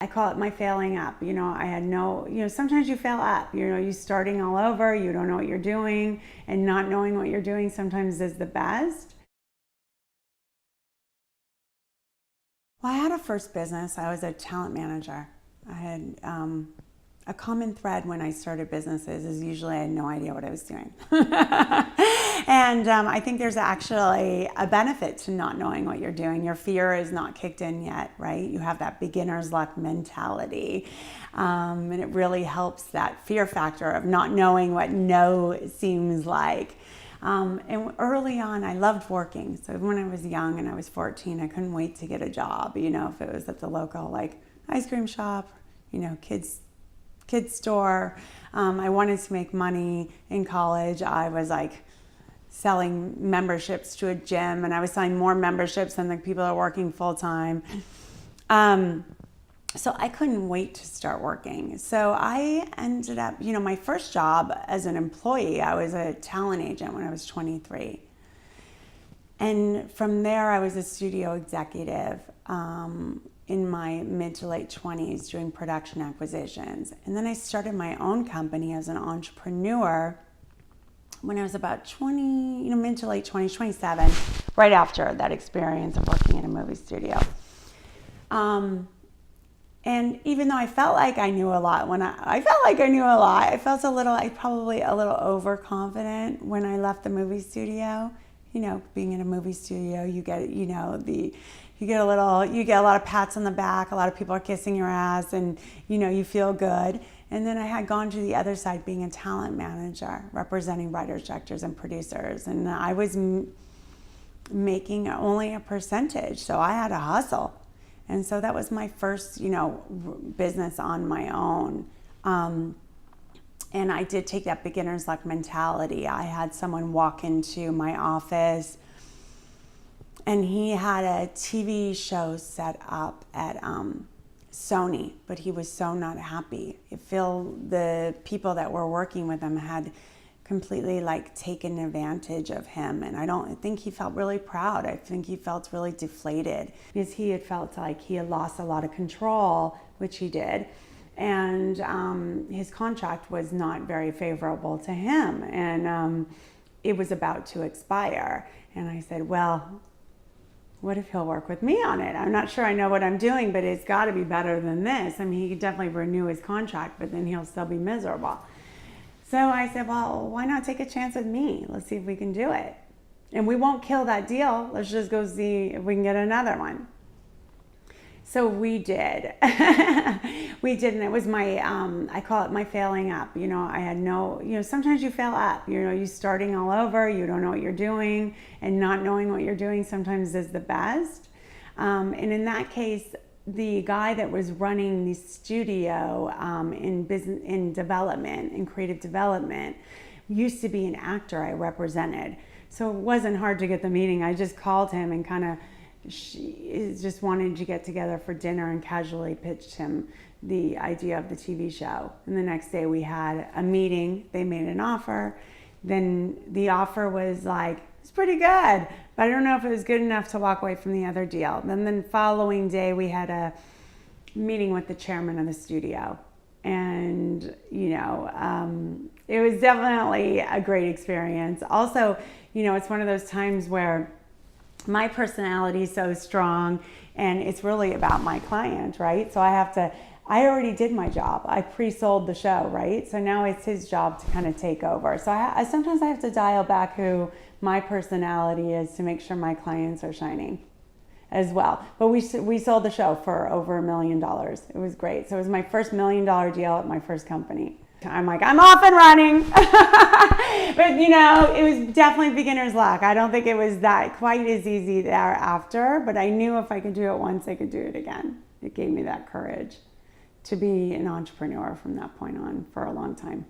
I call it my failing up. I had sometimes you fail up, you starting all over, you don't know what you're doing, and not knowing what you're doing sometimes is the best. Well, I had a first business. I was a talent manager. I had a common thread when I started businesses is usually I had no idea what I was doing. And I think there's actually a benefit to not knowing what you're doing. Your fear is not kicked in yet, right? You have that beginner's luck mentality. And it really helps that fear factor of not knowing what no seems like. And early on, I loved working. So when I was young and I was 14, I couldn't wait to get a job, if it was at the local like ice cream shop, kids store. I wanted to make money in college. I was like selling memberships to a gym, and I was selling more memberships than the people that are working full time. So I couldn't wait to start working. So I ended up, my first job as an employee, I was a talent agent when I was 23. And from there, I was a studio executive in my mid to late 20s doing production acquisitions. And then I started my own company as an entrepreneur when I was about 20, mid to late 20s, 27, right after that experience of working in a movie studio. And even though I felt like I knew a lot, I felt probably a little overconfident when I left the movie studio. Being in a movie studio, you get a lot of pats on the back, a lot of people are kissing your ass, and you feel good. And then I had gone to the other side, being a talent manager, representing writers, directors, and producers, and I was making only a percentage, so I had to hustle. And so that was my first, business on my own. And I did take that beginner's luck mentality. I had someone walk into my office, and he had a TV show set up at Sony, but he was so not happy. The people that were working with him had completely taken advantage of him, and I don't think he felt really proud. I think he felt really deflated because he had felt like he had lost a lot of control, which he did, and his contract was not very favorable to him, and it was about to expire. And I said, well, what if he'll work with me on it? I'm not sure I know what I'm doing, but it's got to be better than this. I mean, he could definitely renew his contract, but then he'll still be miserable. So I said, well, why not take a chance with me? Let's see if we can do it. And we won't kill that deal. Let's just go see if we can get another one. So we did. We did, and it was my, I call it my failing up. I had sometimes you fail up. You starting all over, you don't know what you're doing, and not knowing what you're doing sometimes is the best. And in that case, the guy that was running the studio in development, in creative development, used to be an actor I represented. So it wasn't hard to get the meeting. I just called him and kind of just wanted to get together for dinner and casually pitched him the idea of the TV show. And the next day we had a meeting. They made an offer. Then the offer was it's pretty good, but I don't know if it was good enough to walk away from the other deal. Then the following day we had a meeting with the chairman of the studio. And, it was definitely a great experience. Also, it's one of those times where my personality is so strong, and it's really about my client, right? So I already did my job. I pre-sold the show, right? So now it's his job to kind of take over. So sometimes I have to dial back who my personality is to make sure my clients are shining as well. But we sold the show for over $1 million. It was great. So it was my first $1 million deal at my first company. I'm off and running. But it was definitely beginner's luck. I don't think it was that quite as easy thereafter, but I knew if I could do it once, I could do it again. It gave me that courage to be an entrepreneur from that point on for a long time.